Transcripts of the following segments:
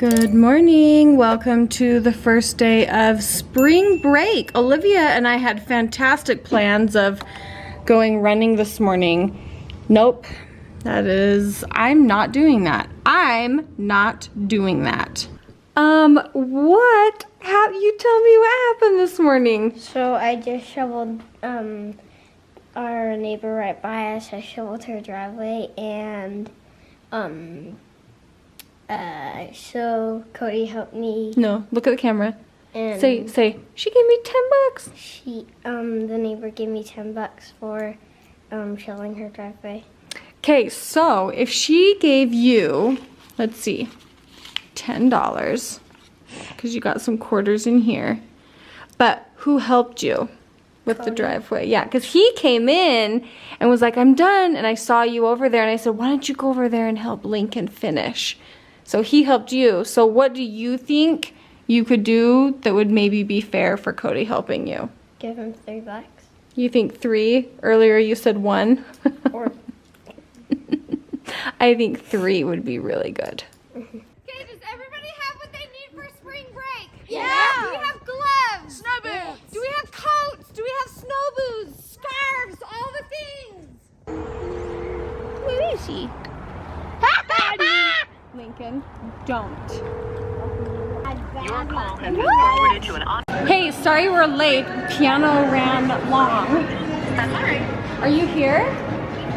Good morning. Welcome to the first day of spring break. Olivia and I had fantastic plans of going running this morning. Nope. I'm not doing that. You tell me what happened this morning. So I just shoveled our neighbor right by us. I shoveled her driveway and so Cody helped me. No, look at the camera. And Say, she gave me $10. The neighbor gave me $10 for shoveling her driveway. Okay, so if she gave you, let's see, $10, because you got some quarters in here, but who helped you with the driveway? Yeah, because he came in and was like, I'm done, and I saw you over there, and I said, why don't you go over there and help Lincoln finish? So he helped you. So what do you think you could do that would maybe be fair for Cody helping you? Give him $3. You think 3? Earlier you said 1. Or I think 3 would be really good. Okay, does everybody have what they need for spring break? Yeah. Do we have gloves? Snow boots. Do we have coats? Do we have snow boots? Scarves? All the things? Where is he? Lincoln, don't. Your call has been forwarded to an Hey, sorry we're late. Piano ran long. That's all right. Are you here?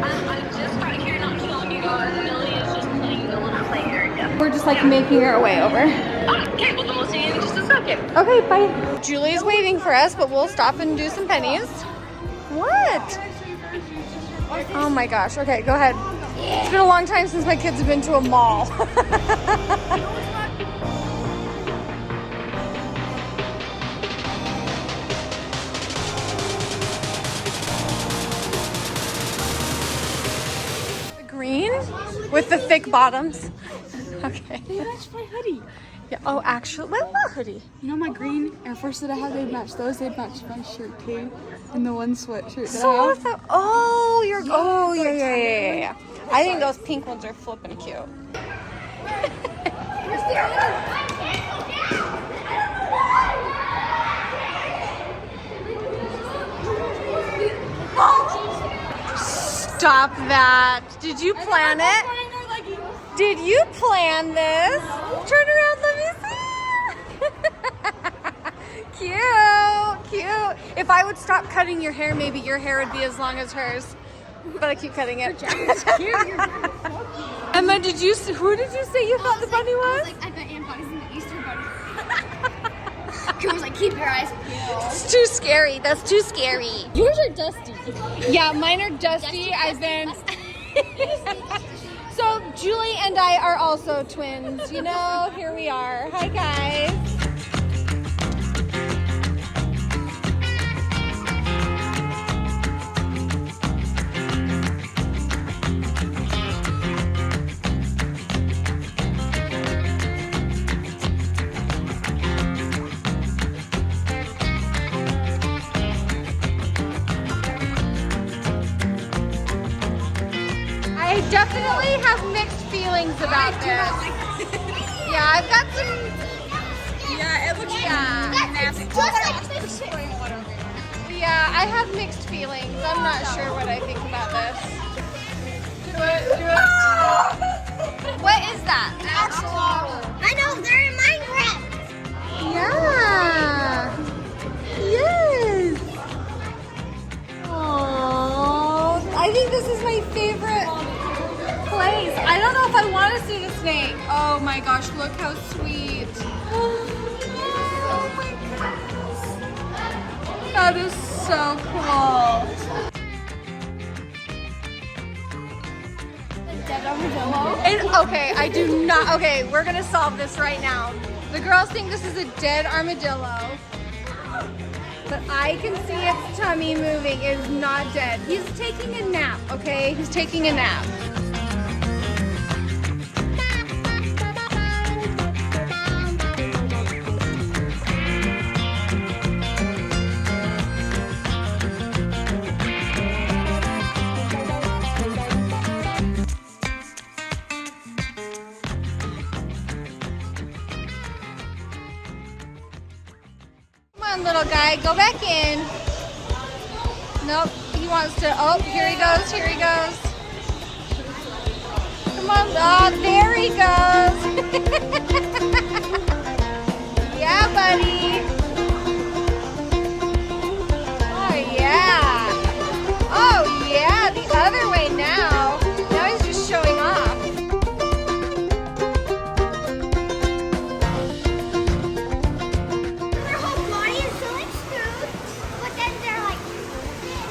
I just got here not too long ago, and Millie is just playing the little play area. We're just like making our way over. Okay, well then we'll see you in just a second. Okay, bye. Julie's waiting for us, but we'll stop and do some pennies. What? Oh my gosh. Okay, go ahead. It's been a long time since my kids have been to a mall. Green with the thick bottoms. Okay. They match my hoodie. Yeah. Oh, actually, what hoodie? You know my green Air Force that I have, they'd match those. They'd match my shirt too. And the one sweatshirt that So I what's have. that? Oh, yeah. I think those pink ones are flipping cute. Stop that. Did you plan it? Did you plan this? Turn around, let me see. Cute. If I would stop cutting your hair, maybe your hair would be as long as hers. But I keep cutting it. Emma, who did you say you thought the bunny was? I bet Aunt Bunny's in the Easter Bunny. She was like, keep your eyes peeled. It's too scary. That's too scary. Yours are dusty. Yeah, mine are dusty. So Julie and I are also twins. You know, here we are. Hi guys. I definitely have mixed feelings about this. Yeah, I've got some. Yeah, it looks nasty. Yeah, I have mixed feelings. I'm not sure what I think about this. Do it. What is that? I know they're in Minecraft. Yeah. Yes. Oh, I think this is my favorite place. I don't know if I want to see the snake. Oh my gosh, look how sweet. Oh my goodness. That is so cool. Okay, we're gonna solve this right now. The girls think this is a dead armadillo, but I can see its tummy moving. It is not dead. He's taking a nap, okay? He's taking a nap. on, little guy. Go back in. Nope. He wants to. Oh, here he goes. Here he goes. Come on. Oh, there he goes. Yeah, buddy. Oh, yeah. Oh, yeah. The other way now. Now he's just showing off. Their whole body is so like smooth, but then they're like thin.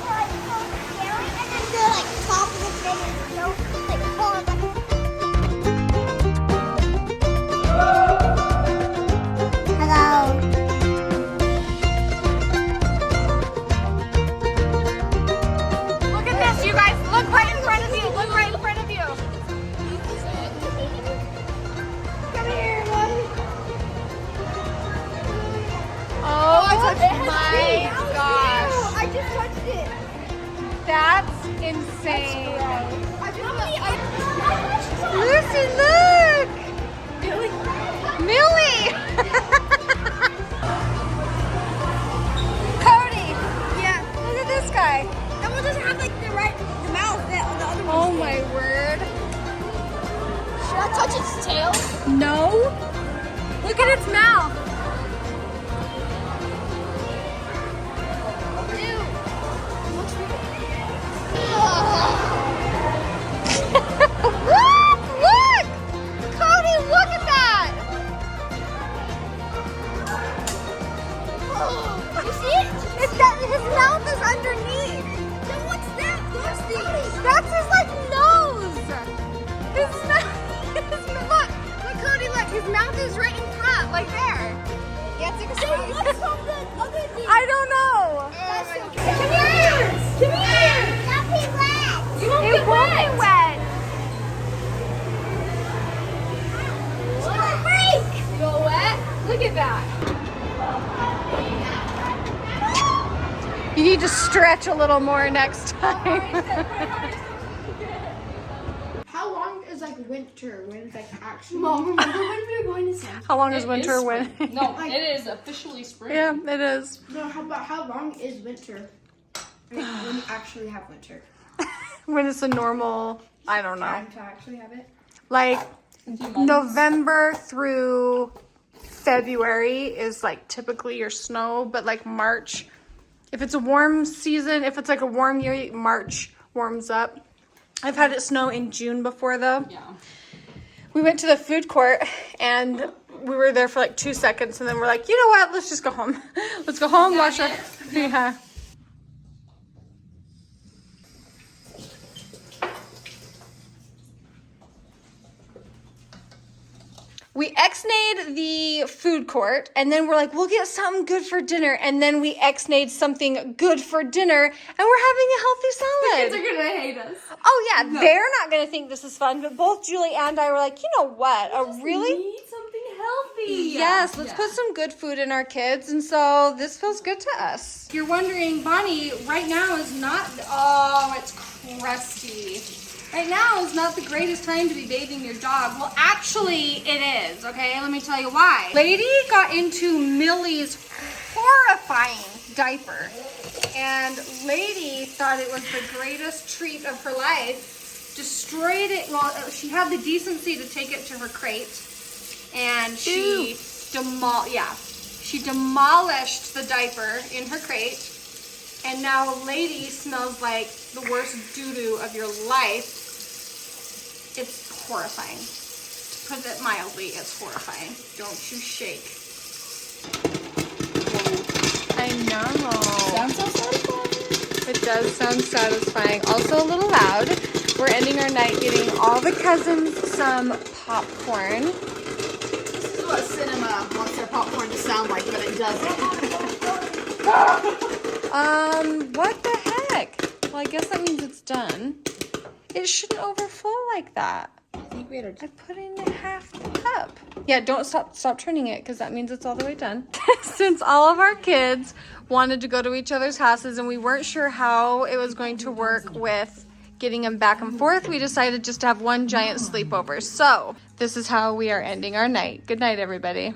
They're like so scary, and then they're like top of the thing and so like full of like. Hello. Look at this, you guys. Look right in front of you. Look right in front of you. Come here, buddy. Oh my gosh. I just touched it. That's insane. I Lucy, look. Millie. Cody. Yeah. Look at this guy. That one doesn't have like the mouth that the other one. Oh my word. Should I touch its tail? No. Look at its mouth. What? Look! Cody, look at that! You see it? It's that his mouth is underneath. Then what's that? Those things. That's his like nose. His mouth. Look, Cody, look. His mouth is right in front, like there. Yeah, take a Hey, squeeze. what's from the other thing? I don't know. Come here! Come here! Don't be wet! You won't It get won't wet! be wet. It's gonna break! Go wet. Look at that. You need to stretch a little more next time. How long is like winter when it's like actually? Mom, remember when we were going to San? How long is winter when? No, it is officially spring. Yeah, it is. No, how long is winter? Like, when you actually have winter. When it's a normal, I don't know. Time to actually have it. Like November through February is like typically your snow, but like March, if it's a warm season, if it's like a warm year, March warms up. I've had it snow in June before though. Yeah. We went to the food court and we were there for like 2 seconds and then we're like, you know what? Let's just go home. Let's go home, wash our, yeah. We ex-nayed the food court and then we're like, we'll get something good for dinner. And then we ex-nayed something good for dinner and we're having a healthy salad. Kids are gonna hate us. Oh yeah, they're not gonna think this is fun, but both Julie and I were like, you know what? Need something healthy. Yes, let's put some good food in our kids, and so this feels good to us. If you're wondering, Bonnie right now is not, oh, it's crusty. Right now is not the greatest time to be bathing your dog. Well, actually it is, okay? Let me tell you why. Lady got into Millie's horrifying diaper, and Lady thought it was the greatest treat of her life, destroyed it. Well, she had the decency to take it to her crate, and she demolished the diaper in her crate, and now Lady smells like the worst doo-doo of your life. It's horrifying. To put it mildly, it's horrifying. Don't you shake. I know. Sounds so satisfying. It does sound satisfying. Also a little loud. We're ending our night getting all the cousins some popcorn. This is what cinema wants their popcorn to sound like, but it doesn't. What the heck? Well, I guess that means it's done. It shouldn't overflow like that. I think we had I put in half the cup. Yeah, don't stop turning it because that means it's all the way done. Since all of our kids wanted to go to each other's houses and we weren't sure how it was going to work with getting them back and forth, we decided just to have one giant sleepover. So this is how we are ending our night. Good night, everybody.